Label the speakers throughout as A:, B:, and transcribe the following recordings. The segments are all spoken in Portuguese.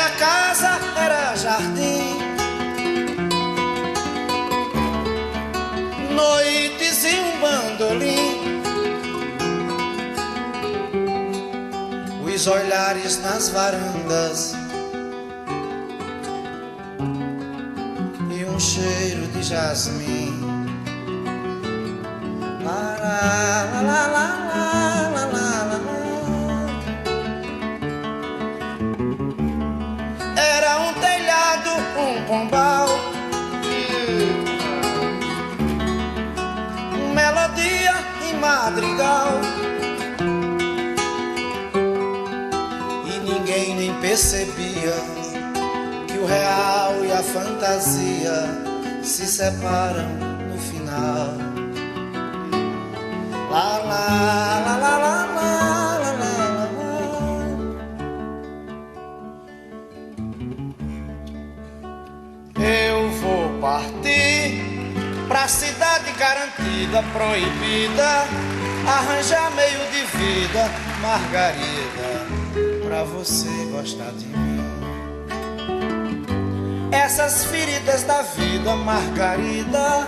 A: Era casa, era jardim, noites e um bandolim, os olhares nas varandas e um cheiro de jasmim. La, la, la, la, la, la, la. Era um telhado, um pombal, melodia e madrigal, e ninguém nem percebia que o real e a fantasia se separam no final. La la la la la la la la. Eu vou partir pra cidade garantida, proibida, arranjar meio de vida, Margarida, pra você gostar de mim. Essas feridas da vida, Margarida,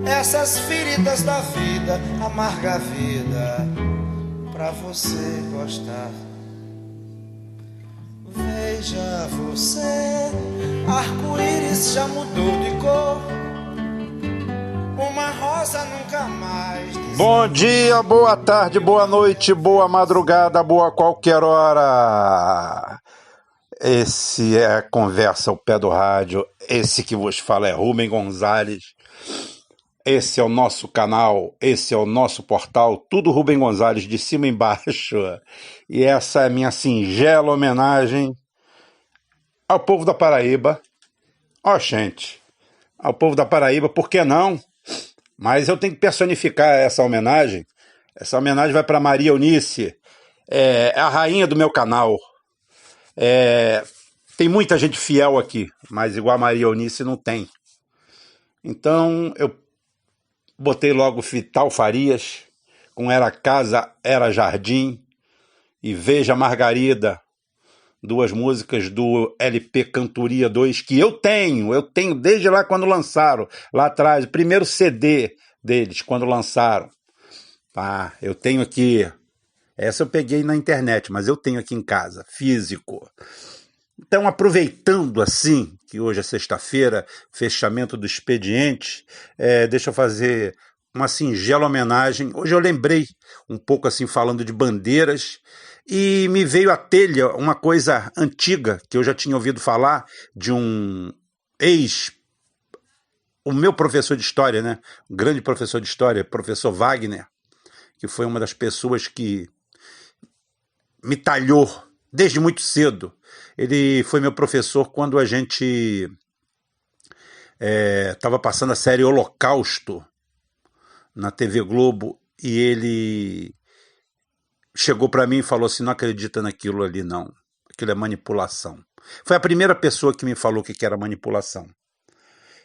A: essas feridas da vida, amarga a vida, pra você gostar. Veja você, arco-íris já mudou de cor, uma rosa nunca mais.
B: Bom dia, boa tarde, boa noite, boa madrugada, boa qualquer hora. Esse é a Conversa ao Pé do Rádio, esse que vos fala é Rubem Gonzalez. Esse é o nosso canal, esse é o nosso portal, tudo Rubem Gonzalez, de cima embaixo. E essa é a minha singela homenagem ao povo da Paraíba. Ó, gente, ao povo da Paraíba, por que não? Mas eu tenho que personificar essa homenagem. Essa homenagem vai para Maria Eunice, é a rainha do meu canal. Tem muita gente fiel aqui, mas igual a Maria Eunice não tem. Então eu botei logo Vital Farias, com Era Casa, Era Jardim, e Veja Margarida, duas músicas do LP Cantoria 2, que eu tenho desde lá quando lançaram, lá atrás, o primeiro CD deles, quando lançaram. Tá, eu tenho aqui, essa eu peguei na internet, mas eu tenho aqui em casa, físico. Então, aproveitando assim, que hoje é sexta-feira, fechamento do expediente, deixa eu fazer uma singela homenagem. Hoje eu lembrei um pouco assim, falando de bandeiras, e me veio à telha uma coisa antiga, que eu já tinha ouvido falar de o meu professor de história, né? Um grande professor de história, professor Wagner, que foi uma das pessoas que me talhou desde muito cedo. Ele foi meu professor quando a gente estava passando a série Holocausto na TV Globo, e ele chegou para mim e falou assim: não acredita naquilo ali não, aquilo é manipulação. Foi a primeira pessoa que me falou que era manipulação.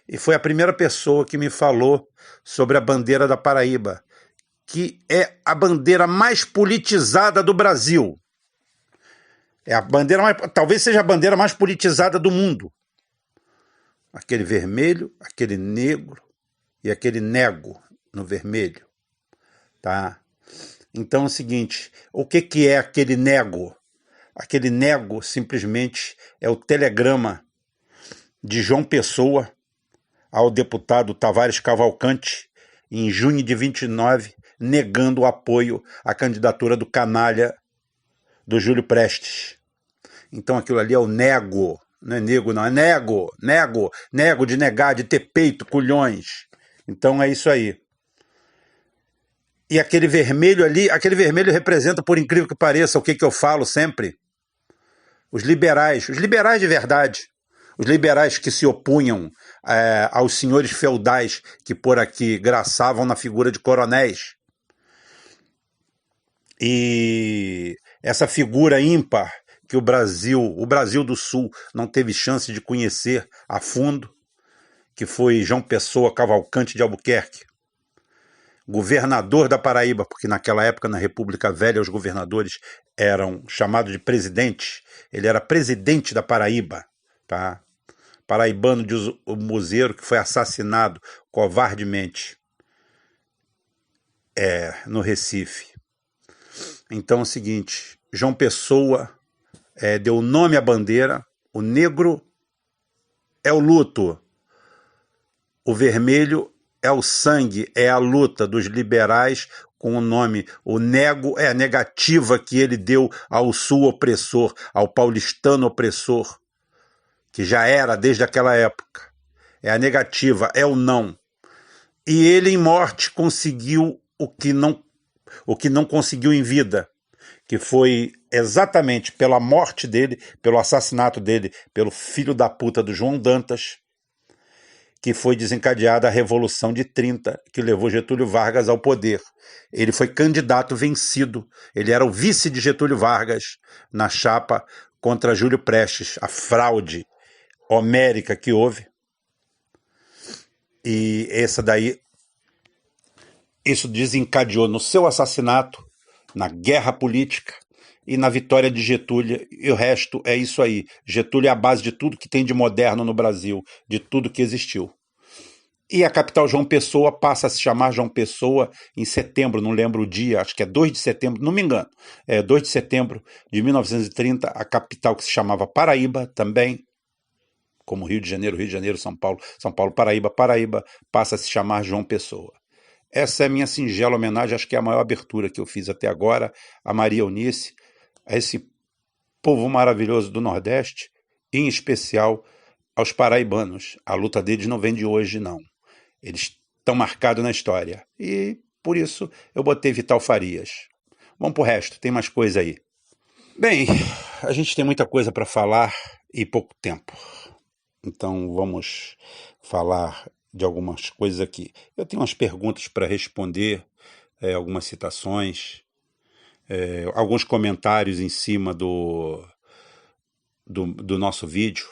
B: E foi a primeira pessoa que me falou sobre a bandeira da Paraíba, que é a bandeira mais politizada do Brasil. É a bandeira talvez seja a bandeira mais politizada do mundo. Aquele vermelho, aquele negro e aquele nego no vermelho. Tá? Então é o seguinte, o que é aquele nego? Aquele nego simplesmente é o telegrama de João Pessoa ao deputado Tavares Cavalcante, em junho de 29, negando o apoio à candidatura do canalha do Júlio Prestes. Então aquilo ali é o nego, não é nego não, é nego de negar, de ter peito, culhões. Então é isso aí. E aquele vermelho ali, aquele vermelho representa, por incrível que pareça, o que eu falo sempre? Os liberais de verdade. Os liberais que se opunham aos senhores feudais que por aqui graçavam na figura de coronéis. E essa figura ímpar que o Brasil do Sul não teve chance de conhecer a fundo, que foi João Pessoa Cavalcante de Albuquerque, governador da Paraíba, porque naquela época, na República Velha, os governadores eram chamados de presidentes. Ele era presidente da Paraíba, tá? Paraibano de Muzeiro, que foi assassinado covardemente no Recife. Então é o seguinte, João Pessoa deu nome à bandeira, o negro é o luto, o vermelho é o sangue, é a luta dos liberais com o nome, o nego é a negativa que ele deu ao sul opressor, ao paulistano opressor, que já era desde aquela época. É a negativa, é o não. E ele em morte conseguiu o que não conseguiu em vida, que foi exatamente pela morte dele, pelo assassinato dele, pelo filho da puta do João Dantas, que foi desencadeada a Revolução de 30, que levou Getúlio Vargas ao poder. Ele foi candidato vencido, ele era o vice de Getúlio Vargas na chapa contra Júlio Prestes, a fraude homérica que houve. E isso desencadeou no seu assassinato, na guerra política e na vitória de Getúlio, e o resto é isso aí. Getúlio é a base de tudo que tem de moderno no Brasil, de tudo que existiu. E a capital João Pessoa passa a se chamar João Pessoa em setembro, não lembro o dia, acho que é 2 de setembro, não me engano, 2 de setembro de 1930, a capital que se chamava Paraíba também, como Rio de Janeiro, São Paulo, Paraíba passa a se chamar João Pessoa. Essa é a minha singela homenagem, acho que é a maior abertura que eu fiz até agora, a Maria Eunice, a esse povo maravilhoso do Nordeste, e em especial aos paraibanos. A luta deles não vem de hoje, não. Eles estão marcados na história. E, por isso, eu botei Vital Farias. Vamos pro resto, tem mais coisa aí. Bem, a gente tem muita coisa para falar e pouco tempo. Então, vamos falar de algumas coisas aqui. Eu tenho umas perguntas para responder, algumas citações, alguns comentários em cima do nosso vídeo.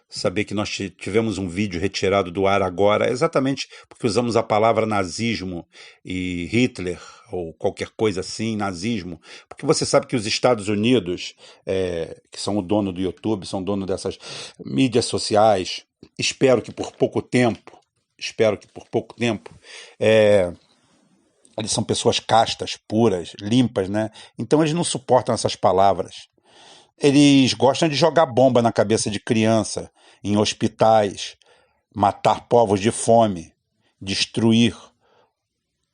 B: Saber que nós tivemos um vídeo retirado do ar agora, exatamente porque usamos a palavra nazismo e Hitler, ou qualquer coisa assim, nazismo, porque você sabe que os Estados Unidos, que são o dono do YouTube, são dono dessas mídias sociais, espero que por pouco tempo, eles são pessoas castas, puras, limpas, né? Então eles não suportam essas palavras. Eles gostam de jogar bomba na cabeça de criança, em hospitais, matar povos de fome, destruir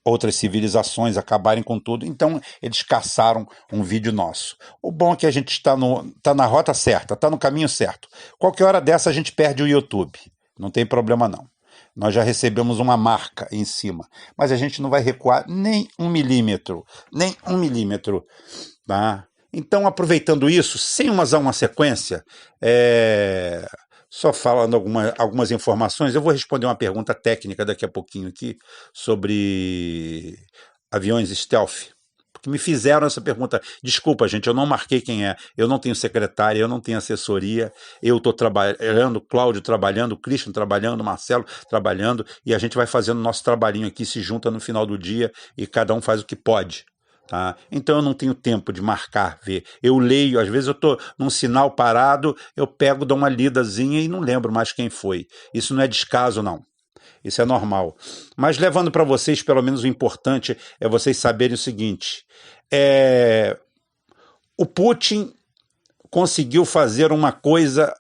B: outras civilizações, acabarem com tudo. Então, eles caçaram um vídeo nosso. O bom é que a gente está na rota certa, está no caminho certo. Qualquer hora dessa a gente perde o YouTube. Não tem problema não. Nós já recebemos uma marca em cima. Mas a gente não vai recuar nem um milímetro. Tá? Então, aproveitando isso, sem usar uma sequência, só falando algumas informações, eu vou responder uma pergunta técnica daqui a pouquinho aqui sobre aviões stealth, porque me fizeram essa pergunta. Desculpa, gente, eu não marquei quem é, eu não tenho secretária, eu não tenho assessoria, eu estou trabalhando, Cláudio trabalhando, Christian trabalhando, Marcelo trabalhando, e a gente vai fazendo nosso trabalhinho aqui, se junta no final do dia e cada um faz o que pode. Tá? Então eu não tenho tempo de marcar, ver. Eu leio, às vezes eu estou num sinal parado, eu pego, dou uma lidazinha e não lembro mais quem foi. Isso não é descaso, não. Isso é normal. Mas levando para vocês, pelo menos o importante é vocês saberem o seguinte. O Putin conseguiu fazer uma coisa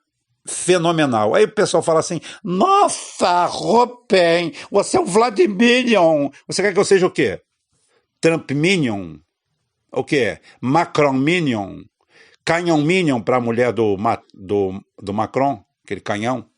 B: fenomenal. Aí o pessoal fala assim, nossa, Ropen, você é o Vladimirion. Você quer que eu seja o quê? Trump Minion, o que? Macron Minion, Canhão Minion para a mulher do Macron, aquele canhão.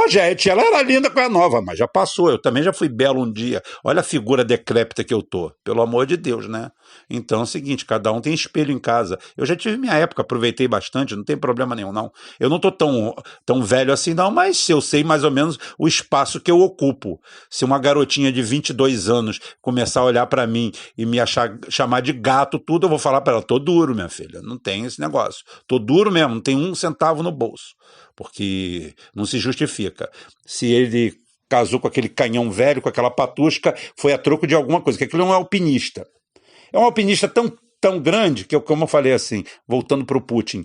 B: Gente, ela era linda com a nova, mas já passou, eu também já fui belo um dia. Olha a figura decrépita que eu tô, pelo amor de Deus, né? Então é o seguinte, cada um tem espelho em casa. Eu já tive minha época, aproveitei bastante, não tem problema nenhum, não. Eu não tô tão velho assim, não, mas eu sei mais ou menos o espaço que eu ocupo. Se uma garotinha de 22 anos começar a olhar pra mim e me chamar de gato, tudo, eu vou falar pra ela, tô duro, minha filha, não tem esse negócio. Tô duro mesmo, não tem 1 centavo no bolso. Porque não se justifica. Se ele casou com aquele canhão velho, com aquela patusca, foi a troco de alguma coisa, que aquilo é um alpinista. É um alpinista tão tão grande que, como eu falei assim, voltando para o Putin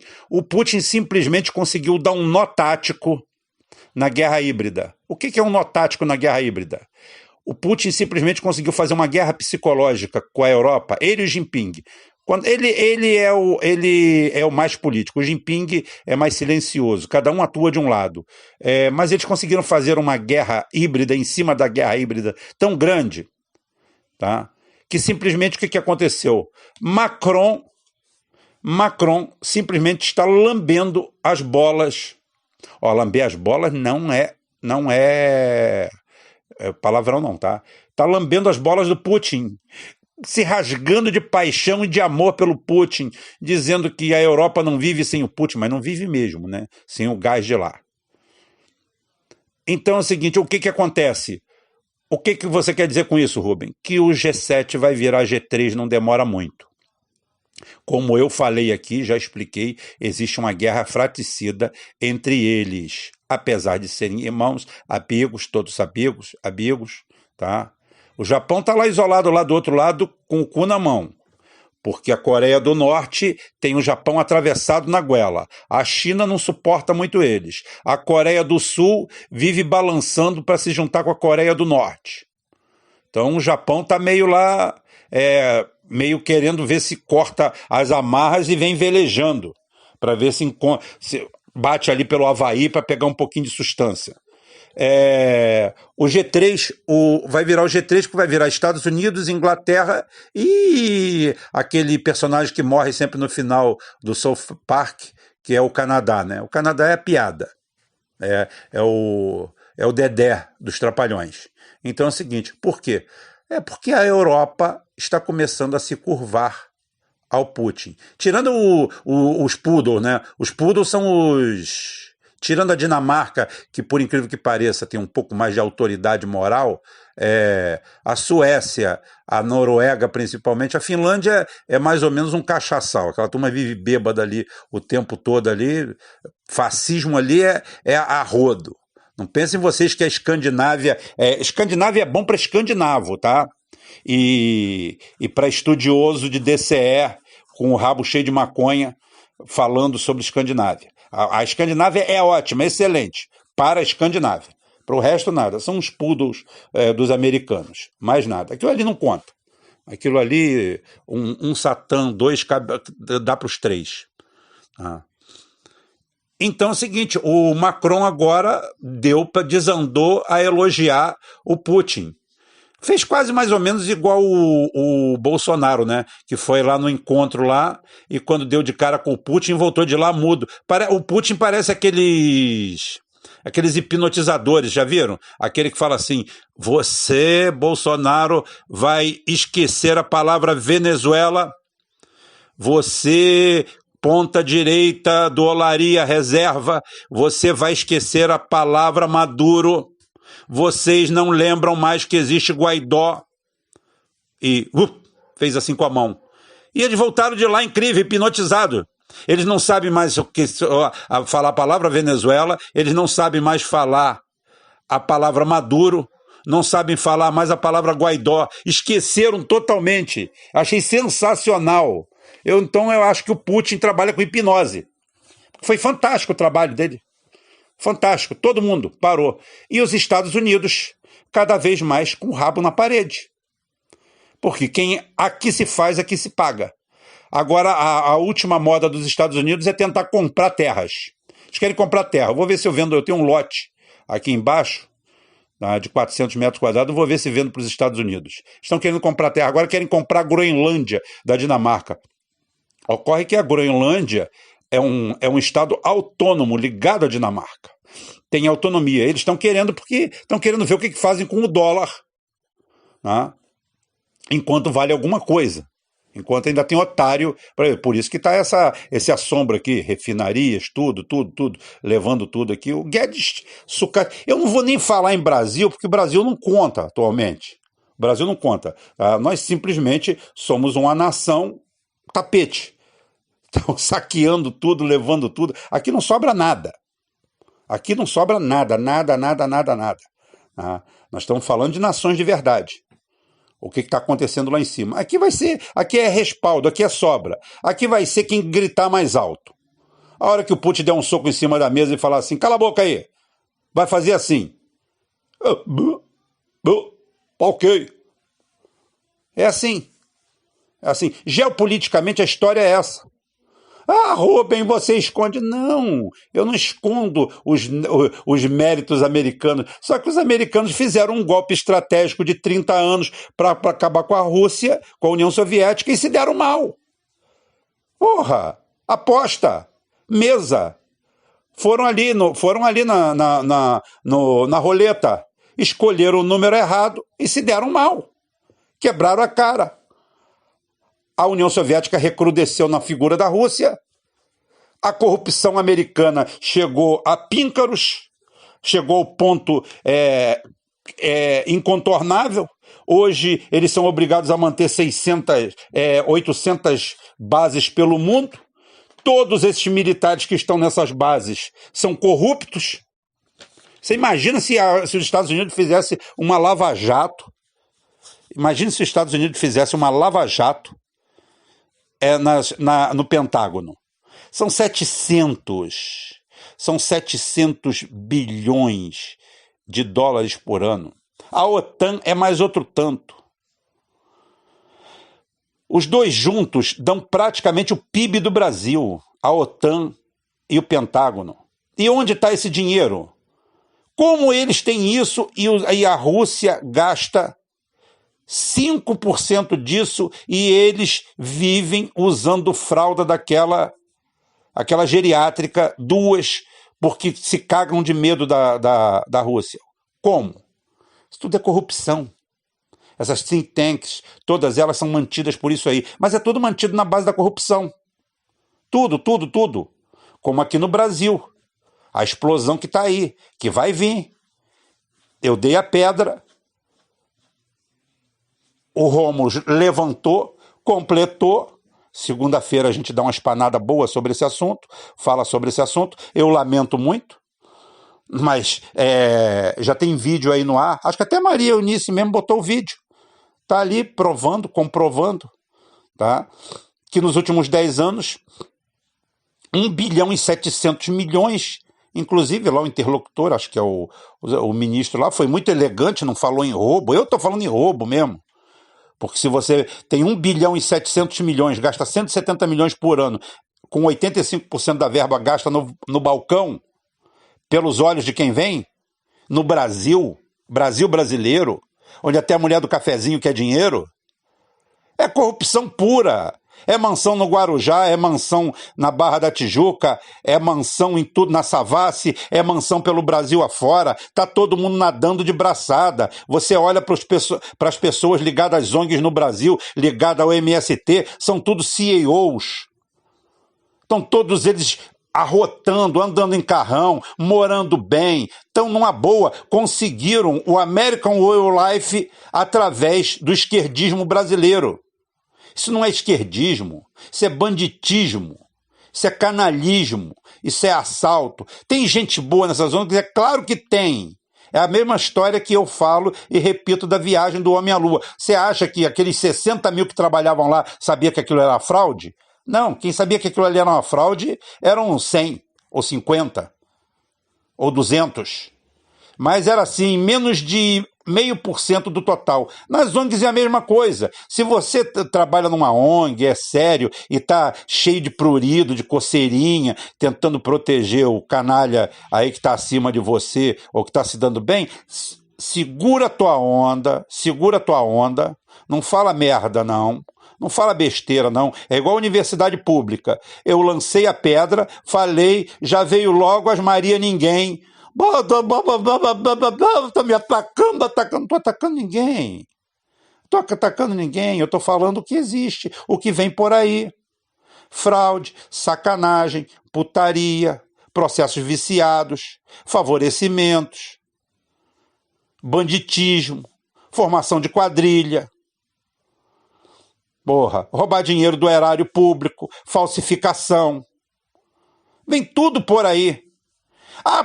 B: simplesmente conseguiu dar um nó tático na guerra híbrida. O que é um nó tático na guerra híbrida? O Putin simplesmente conseguiu fazer uma guerra psicológica com a Europa, ele e o Jinping. Ele é o mais político, o Jinping é mais silencioso, cada um atua de um lado. Mas eles conseguiram fazer uma guerra híbrida em cima da guerra híbrida tão grande, tá? Que simplesmente o que aconteceu? Macron simplesmente está lambendo as bolas. Lamber as bolas não é palavrão não, tá? Tá lambendo as bolas do Putin, se rasgando de paixão e de amor pelo Putin, dizendo que a Europa não vive sem o Putin, mas não vive mesmo, né? Sem o gás de lá. Então é o seguinte, o que acontece? O que você quer dizer com isso, Rubem? Que o G7 vai virar G3, não demora muito. Como eu falei aqui, já expliquei, existe uma guerra fratricida entre eles, apesar de serem irmãos, amigos, todos amigos, tá? O Japão está lá isolado lá do outro lado com o cu na mão, porque a Coreia do Norte tem o Japão atravessado na goela. A China não suporta muito eles. A Coreia do Sul vive balançando para se juntar com a Coreia do Norte. Então o Japão está meio lá, meio querendo ver se corta as amarras e vem velejando, para ver se bate ali pelo Havaí para pegar um pouquinho de substância. O G3 vai virar o G3, que vai virar Estados Unidos, Inglaterra e aquele personagem que morre sempre no final do South Park, que é o Canadá, né? O Canadá é a piada, é o Dedé dos Trapalhões. Então é o seguinte, por quê? Porque a Europa está começando a se curvar ao Putin. Tirando os poodles, né? Os poodles são os... Tirando a Dinamarca, que por incrível que pareça tem um pouco mais de autoridade moral, a Suécia, a Noruega principalmente, a Finlândia é mais ou menos um cachaçal, aquela turma vive bêbada ali o tempo todo ali, fascismo ali é a rodo. Não pensem vocês que a Escandinávia... Escandinávia é bom para escandinavo, tá? E para estudioso de DCE, com o rabo cheio de maconha, falando sobre Escandinávia. A Escandinávia é ótima, excelente, para a Escandinávia. Para o resto, nada. São os poodles dos americanos. Mais nada. Aquilo ali não conta. Aquilo ali, um Satã, dois, dá para os três. Então é o seguinte, o Macron agora desandou a elogiar o Putin. Fez quase mais ou menos igual o Bolsonaro, né? Que foi lá no encontro lá e quando deu de cara com o Putin voltou de lá mudo. O Putin parece aqueles hipnotizadores, já viram? Aquele que fala assim, você, Bolsonaro, vai esquecer a palavra Venezuela, você, ponta direita do Olaria Reserva, você vai esquecer a palavra Maduro, vocês não lembram mais que existe Guaidó. E fez assim com a mão. E eles voltaram de lá incrível, hipnotizado. Eles não sabem mais falar a palavra Venezuela, eles não sabem mais falar a palavra Maduro, não sabem falar mais a palavra Guaidó. Esqueceram totalmente. Achei sensacional. Então eu acho que o Putin trabalha com hipnose. Foi fantástico o trabalho dele. Fantástico, todo mundo parou. E os Estados Unidos, cada vez mais com o rabo na parede. Porque aqui se faz, aqui se paga. Agora, a última moda dos Estados Unidos é tentar comprar terras. Eles querem comprar terra. Eu vou ver se eu vendo, eu tenho um lote aqui embaixo, de 400 metros quadrados, vou ver se vendo para os Estados Unidos. Estão querendo comprar terra, agora querem comprar a Groenlândia da Dinamarca. Ocorre que a Groenlândia é um estado autônomo ligado à Dinamarca. Tem autonomia. Eles estão querendo porque estão querendo ver o que fazem com o dólar, né? Enquanto vale alguma coisa. Enquanto ainda tem otário. Por isso que está esse assombro aqui, refinarias, tudo, levando tudo aqui. O Guedes eu não vou nem falar em Brasil, porque o Brasil não conta atualmente. O Brasil não conta. Nós simplesmente somos uma nação tapete. Estão saqueando tudo, levando tudo. Aqui não sobra nada. Aqui não sobra nada. Nós estamos falando de nações de verdade. o que está acontecendo lá em cima. Aqui é respaldo, aqui é sobra. Aqui vai ser quem gritar mais alto. A hora que o Putin der um soco em cima da mesa e falar assim, cala a boca aí, vai fazer assim. Ok. É assim. É assim. Geopoliticamente a história é essa. Rubem, você esconde. Não, eu não escondo os méritos americanos. Só que os americanos fizeram um golpe estratégico de 30 anos para acabar com a Rússia, com a União Soviética, e se deram mal. Porra, aposta, mesa. Foram ali na roleta, escolheram o número errado e se deram mal. Quebraram a cara. A União Soviética recrudesceu na figura da Rússia, a corrupção americana chegou a píncaros, chegou ao ponto incontornável. Hoje eles são obrigados a manter 800 bases pelo mundo. Todos esses militares que estão nessas bases são corruptos. Você imagina se os Estados Unidos fizesse uma lava-jato. Imagina se os Estados Unidos fizesse uma lava-jato no Pentágono. São 700 bilhões de dólares por ano. A OTAN é mais outro tanto. Os dois juntos dão praticamente o PIB do Brasil, a OTAN e o Pentágono. E onde está esse dinheiro? Como eles têm isso e a Rússia gasta 5% disso e eles vivem usando fralda aquela geriátrica, 2, porque se cagam de medo da Rússia. Como? Isso tudo é corrupção. Essas think tanks, todas elas são mantidas por isso aí. Mas é tudo mantido na base da corrupção. Tudo. Como aqui no Brasil. A explosão que está aí, que vai vir. Eu dei a pedra, o Rômulo levantou, completou. Segunda-feira a gente dá uma espanada boa sobre esse assunto, fala sobre esse assunto. Eu lamento muito, mas já tem vídeo aí no ar. Acho que até a Maria Eunice mesmo botou o vídeo. Está ali comprovando, tá? Que nos últimos 10 anos, 1 bilhão e 700 milhões, inclusive lá o interlocutor, acho que é o ministro lá, foi muito elegante, não falou em roubo. Eu estou falando em roubo mesmo. Porque se você tem 1 bilhão e 700 milhões, gasta 170 milhões por ano, com 85% da verba gasta no balcão, pelos olhos de quem vem, no Brasil brasileiro, onde até a mulher do cafezinho quer dinheiro, é corrupção pura. É mansão no Guarujá, é mansão na Barra da Tijuca, é mansão em tudo, na Savassi, é mansão pelo Brasil afora, tá todo mundo nadando de braçada. Você olha para as pessoas ligadas às ONGs no Brasil, ligadas ao MST, são todos CEOs. Estão todos eles arrotando, andando em carrão, morando bem, estão numa boa, conseguiram o American Way of Life através do esquerdismo brasileiro. Isso não é esquerdismo, isso é banditismo, isso é canalismo, isso é assalto. Tem gente boa nessas ONGs? É claro que tem. É a mesma história que eu falo e repito da viagem do homem à Lua. Você acha que aqueles 60 mil que trabalhavam lá sabia que aquilo era fraude? Não, quem sabia que aquilo ali era uma fraude eram 100, ou 50, ou 200. Mas era assim, menos de 0,5% do total. Nas ONGs é a mesma coisa. Se você trabalha numa ONG, é sério, e está cheio de prurido, de coceirinha, tentando proteger o canalha aí que está acima de você, ou que está se dando bem, segura a tua onda, não fala merda não, não fala besteira não, é igual a universidade pública. Eu lancei a pedra, falei, já veio logo as Maria Ninguém, tá me atacando, não tô atacando ninguém. Eu tô falando o que existe, o que vem por aí. Fraude, sacanagem, putaria, processos viciados, favorecimentos, banditismo, formação de quadrilha. Roubar dinheiro do erário público, falsificação. Vem tudo por aí.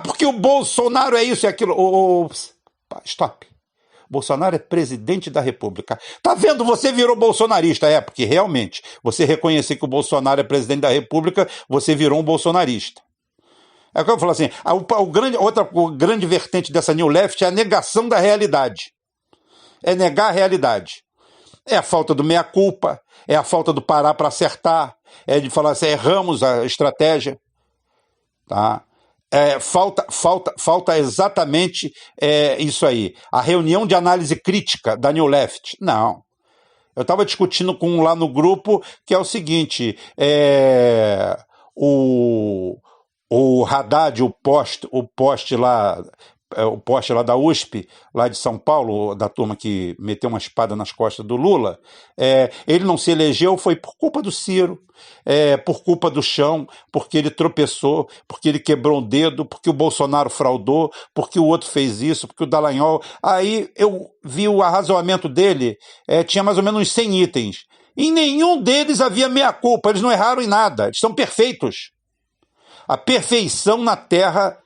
B: Porque o Bolsonaro é isso e aquilo. Stop. Bolsonaro é presidente da República. Tá vendo? Você virou bolsonarista. É, porque realmente, você reconhecer que o Bolsonaro é presidente da República, você virou um bolsonarista. É o que eu falo assim, outra grande vertente dessa New Left é a negação da realidade. É negar a realidade. É a falta do meia-culpa, é a falta do parar para acertar, é de falar assim, erramos a estratégia. Tá? Falta exatamente isso aí. A reunião de análise crítica da New Left. Não. Eu estava discutindo com um lá no grupo que é o seguinte, o Haddad, o poste lá da USP, lá de São Paulo, da turma que meteu uma espada nas costas do Lula, ele não se elegeu, foi por culpa do Ciro, por culpa do chão, porque ele tropeçou, porque ele quebrou um dedo, porque o Bolsonaro fraudou, porque o outro fez isso, porque o Dallagnol... Aí eu vi o arrazoamento dele, tinha mais ou menos uns 100 itens. Em nenhum deles havia meia-culpa, eles não erraram em nada, eles são perfeitos. A perfeição na Terra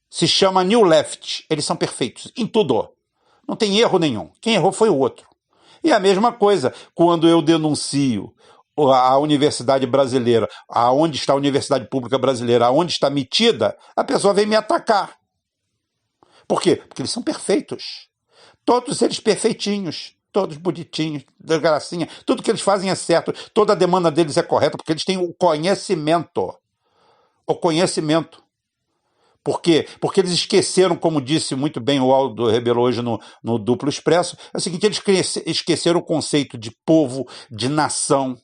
B: se chama New Left. Eles são perfeitos em tudo. Não tem erro nenhum. Quem errou foi o outro. E a mesma coisa quando eu denuncio a Universidade Brasileira, aonde está a Universidade Pública Brasileira, aonde está metida, a pessoa vem me atacar. Por quê? Porque eles são perfeitos. Todos eles perfeitinhos. Todos bonitinhos, de gracinha. Tudo que eles fazem é certo. Toda a demanda deles é correta, porque eles têm o conhecimento. O conhecimento. Por quê? Porque eles esqueceram, como disse muito bem o Aldo Rebelo hoje no Duplo Expresso, é o seguinte, eles esqueceram o conceito de povo, de nação,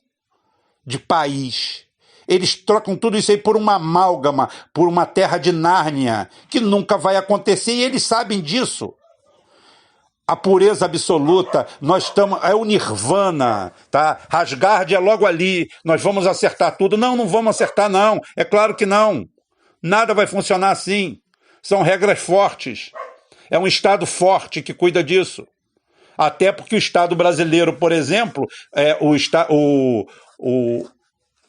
B: de país. Eles trocam tudo isso aí por uma amálgama, por uma terra de Nárnia, que nunca vai acontecer, e eles sabem disso. A pureza absoluta, nós estamos, é o nirvana, tá? Asgard é logo ali, nós vamos acertar tudo. Não, não vamos acertar não, é claro que não. Nada vai funcionar assim. São regras fortes. É um Estado forte que cuida disso. Até porque o Estado brasileiro, por exemplo,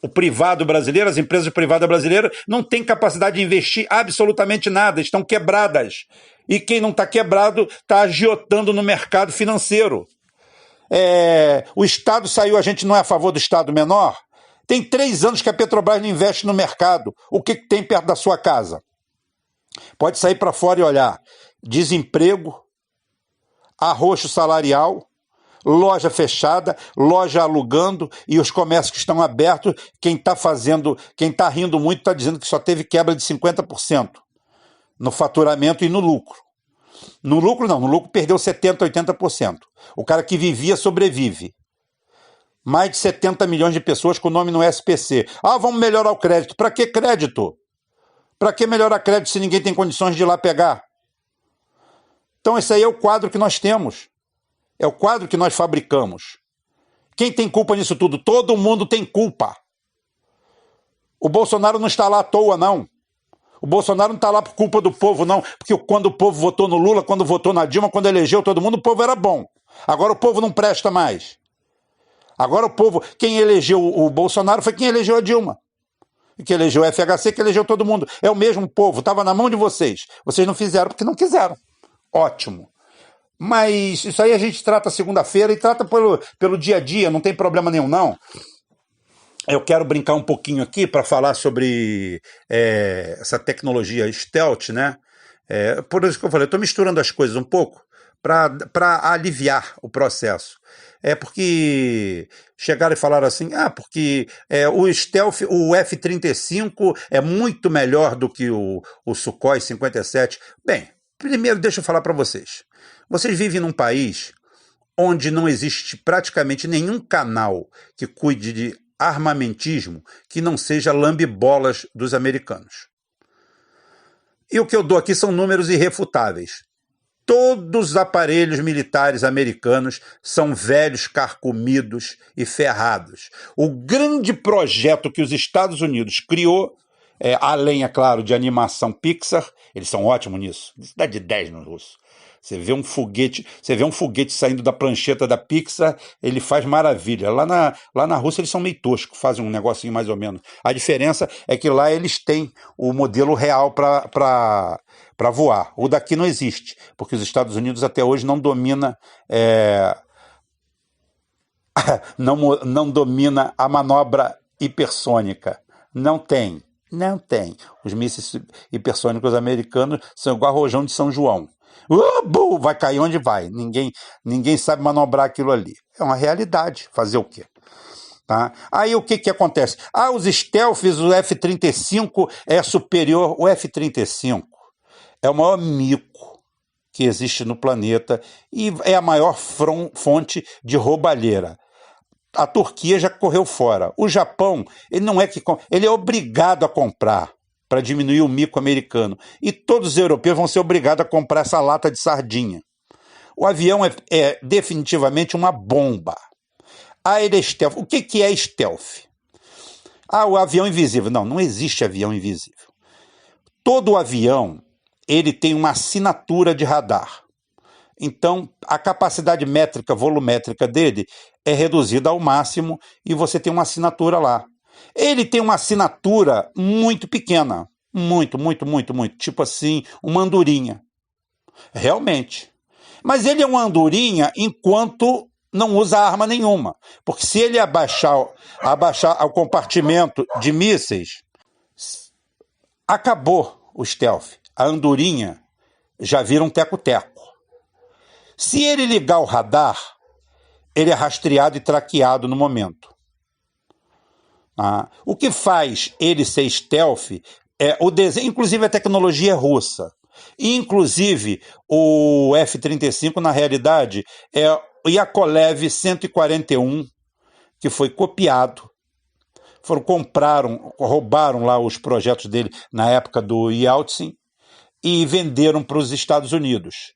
B: o privado brasileiro, as empresas privadas brasileiras, não têm capacidade de investir absolutamente nada, estão quebradas. E quem não está quebrado está agiotando no mercado financeiro. O Estado saiu, a gente não é a favor do Estado menor? Tem 3 anos que a Petrobras não investe no mercado. O que tem perto da sua casa? Pode sair para fora e olhar. Desemprego, arroxo salarial, loja fechada, loja alugando e os comércios que estão abertos. Quem está rindo muito está dizendo que só teve quebra de 50% no faturamento e no lucro. No lucro não, no lucro perdeu 70%, 80%. O cara que vivia sobrevive. Mais de 70 milhões de pessoas com o nome no SPC. Vamos melhorar o crédito. Para que crédito? Para que melhorar crédito se ninguém tem condições de ir lá pegar? Então esse aí é o quadro que nós temos. É o quadro que nós fabricamos. Quem tem culpa nisso tudo? Todo mundo tem culpa. O Bolsonaro não está lá à toa, não. O Bolsonaro não está lá por culpa do povo, não. Porque quando o povo votou no Lula, quando votou na Dilma, quando elegeu todo mundo, o povo era bom. Agora o povo não presta mais. Agora o povo, quem elegeu o Bolsonaro foi quem elegeu a Dilma. E quem elegeu o FHC, que elegeu todo mundo. É o mesmo povo, estava na mão de vocês. Vocês não fizeram porque não quiseram. Ótimo. Mas isso aí a gente trata segunda-feira e trata pelo dia a dia, não tem problema nenhum, não. Eu quero brincar um pouquinho aqui para falar sobre essa tecnologia stealth, né? Por isso que eu falei, eu estou misturando as coisas um pouco para aliviar o processo. Porque chegaram e falaram assim, porque o stealth, o F-35 é muito melhor do que o Sukhoi 57. Bem, primeiro deixa eu falar para vocês. Vocês vivem num país onde não existe praticamente nenhum canal que cuide de armamentismo que não seja lambe-bolas dos americanos. E o que eu dou aqui são números irrefutáveis. Todos os aparelhos militares americanos são velhos, carcomidos e ferrados. O grande projeto que os Estados Unidos criou, além, é claro, de animação Pixar, eles são ótimos nisso, isso dá de 10 no russo, Você vê um foguete saindo da prancheta da Pixar, ele faz maravilha. Lá na Rússia eles são meio toscos, fazem um negocinho mais ou menos. A diferença é que lá eles têm o modelo real para voar. O daqui não existe, porque os Estados Unidos até hoje não domina não domina a manobra hipersônica. Não tem. Não tem. Os mísseis hipersônicos americanos são igual a rojão de São João. Vai cair onde vai. Ninguém sabe manobrar aquilo ali. É uma realidade. Fazer o quê? Tá? Aí o que acontece? Os stealths, o F-35 é superior. O F-35 é o maior mico que existe no planeta e é a maior fonte de roubalheira. A Turquia já correu fora. O Japão, ele é obrigado a comprar para diminuir o mico americano. E todos os europeus vão ser obrigados a comprar essa lata de sardinha. O avião é definitivamente uma bomba. Ele é stealth. O que é stealth? O avião invisível. Não existe avião invisível. Todo avião, ele tem uma assinatura de radar. Então, a capacidade métrica, volumétrica dele é reduzida ao máximo e você tem uma assinatura lá. Ele tem uma assinatura muito pequena. Muito. Tipo assim, uma andorinha. Realmente. Mas ele é uma andorinha enquanto não usa arma nenhuma. Porque se ele abaixar o compartimento de mísseis, acabou o stealth. A andorinha já vira um teco-teco. Se ele ligar o radar, ele é rastreado e traqueado no momento. O que faz ele ser stealth é o desenho, inclusive a tecnologia é russa. Inclusive o F-35, na realidade, é o Yakolev 141, que foi copiado. Roubaram lá os projetos dele na época do Yeltsin e venderam para os Estados Unidos.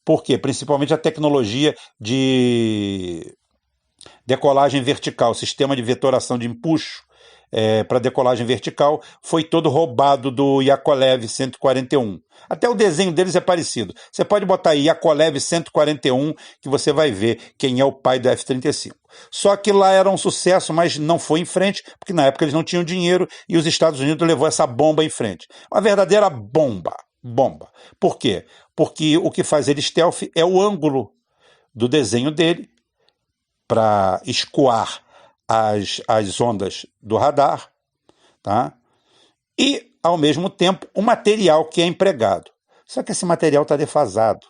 B: Por quê? Principalmente a tecnologia de decolagem vertical, sistema de vetoração de empuxo para decolagem vertical, foi todo roubado do Yakolev 141. Até o desenho deles é parecido. Você pode botar aí Yakolev 141, que você vai ver quem é o pai do F-35. Só que lá era um sucesso, mas não foi em frente, porque na época eles não tinham dinheiro e os Estados Unidos levou essa bomba em frente. Uma verdadeira bomba. Por quê? Porque o que faz ele stealth é o ângulo do desenho dele para escoar as ondas do radar, tá? E, ao mesmo tempo, o material que é empregado. Só que esse material está defasado.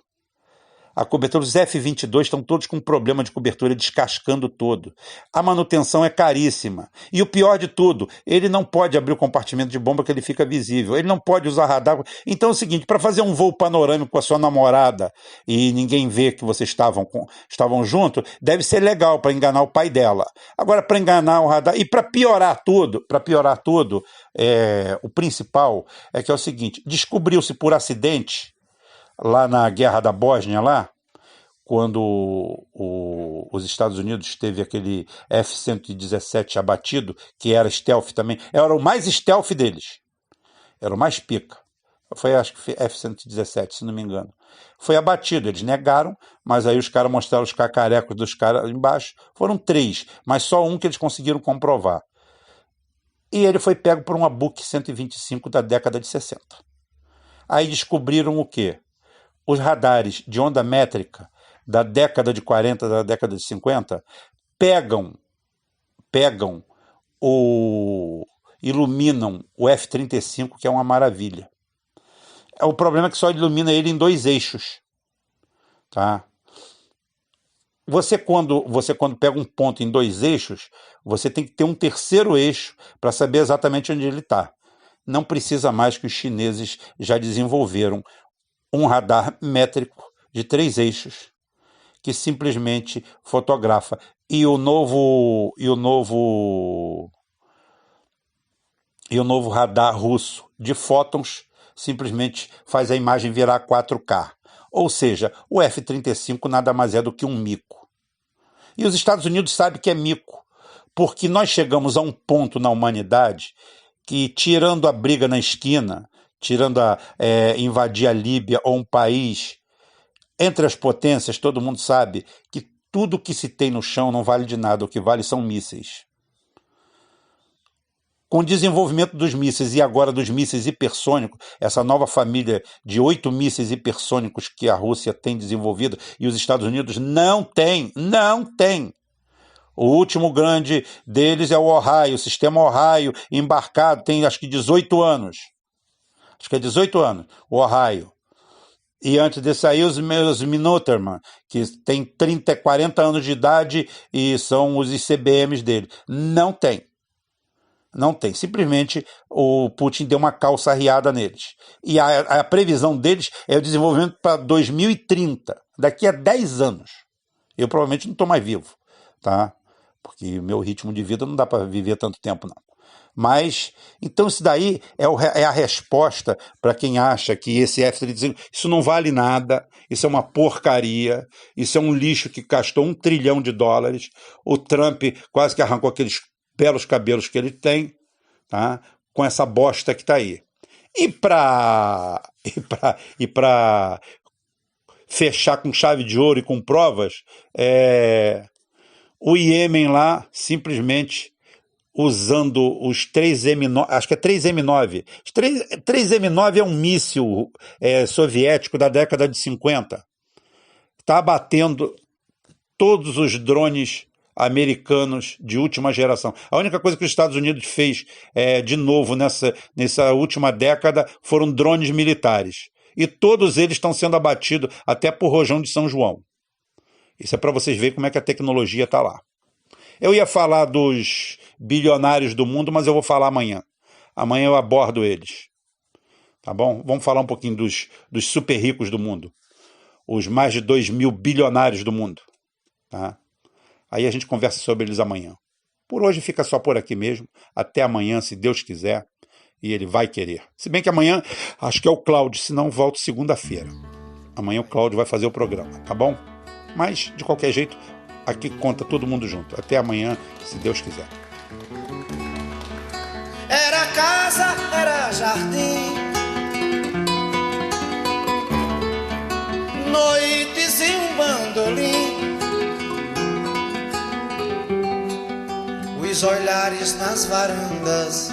B: A cobertura dos F-22 estão todos com problema de cobertura, descascando todo. A manutenção é caríssima. E o pior de tudo, ele não pode abrir o compartimento de bomba que ele fica visível. Ele não pode usar radar. Então é o seguinte, para fazer um voo panorâmico com a sua namorada e ninguém ver que vocês estavam juntos, deve ser legal para enganar o pai dela. Agora, para enganar o radar... E para piorar tudo, o principal é que é o seguinte, descobriu-se por acidente lá na Guerra da Bósnia, quando os Estados Unidos teve aquele F-117 abatido, que era stealth também, era o mais stealth deles, era o mais pica. Foi, acho que F-117, se não me engano. Foi abatido, eles negaram, mas aí os caras mostraram os cacarecos dos caras embaixo, foram 3, mas só um que eles conseguiram comprovar. E ele foi pego por uma Buk 125 da década de 60. Aí descobriram o quê? Os radares de onda métrica da década de 40, da década de 50, iluminam o F-35, que é uma maravilha. O problema é que só ilumina ele em 2 eixos. Tá? Você quando pega um ponto em 2 eixos, você tem que ter um terceiro eixo para saber exatamente onde ele está. Não precisa mais, que os chineses já desenvolveram um radar métrico de 3 eixos que simplesmente fotografa. E o novo radar russo de fótons simplesmente faz a imagem virar 4K. Ou seja, o F-35 nada mais é do que um mico. E os Estados Unidos sabem que é mico, porque nós chegamos a um ponto na humanidade que, tirando a briga na esquina, tirando invadir a Líbia ou um país, Entre as potências, todo mundo sabe que tudo que se tem no chão não vale de nada, o que vale são mísseis. Com o desenvolvimento dos mísseis e agora dos mísseis hipersônicos, essa nova família de 8 mísseis hipersônicos que a Rússia tem desenvolvido e os Estados Unidos não tem. O último grande deles é o Ohio, o sistema Ohio embarcado, tem acho que 18 anos. Acho que é 18 anos, o Ohio. E antes desse aí, os Minuteman, que tem 30, 40 anos de idade e são os ICBMs dele. Não tem. Simplesmente o Putin deu uma calça arriada neles. E a previsão deles é o desenvolvimento para 2030, daqui a 10 anos. Eu provavelmente não estou mais vivo, tá? Porque o meu ritmo de vida não dá para viver tanto tempo, não. Mas, então isso daí é a resposta para quem acha que esse F-35, isso não vale nada, isso é uma porcaria, isso é um lixo que gastou $1 trilhão. O Trump quase que arrancou aqueles belos cabelos que ele tem, tá? Com essa bosta que está aí. E para fechar com chave de ouro e com provas, o Iêmen lá simplesmente usando os 3M9, acho que é 3M9. 3M9 é um míssil soviético da década de 50. Está abatendo todos os drones americanos de última geração. A única coisa que os Estados Unidos fez de novo nessa última década foram drones militares. E todos eles estão sendo abatidos até por Rojão de São João. Isso é para vocês verem como é que a tecnologia está lá. Eu ia falar dos bilionários do mundo, mas eu vou falar amanhã. Amanhã eu abordo eles. Tá bom? Vamos falar um pouquinho dos super ricos do mundo. Os mais de 2.000 bilionários do mundo. Tá? Aí a gente conversa sobre eles amanhã. Por hoje fica só por aqui mesmo. Até amanhã, se Deus quiser. E ele vai querer. Se bem que amanhã, acho que é o Cláudio, senão volto segunda-feira. Amanhã o Cláudio vai fazer o programa, tá bom? Mas, de qualquer jeito, aqui conta todo mundo junto. Até amanhã, se Deus quiser.
A: Era casa, era jardim, noites e um bandolim, os olhares nas varandas,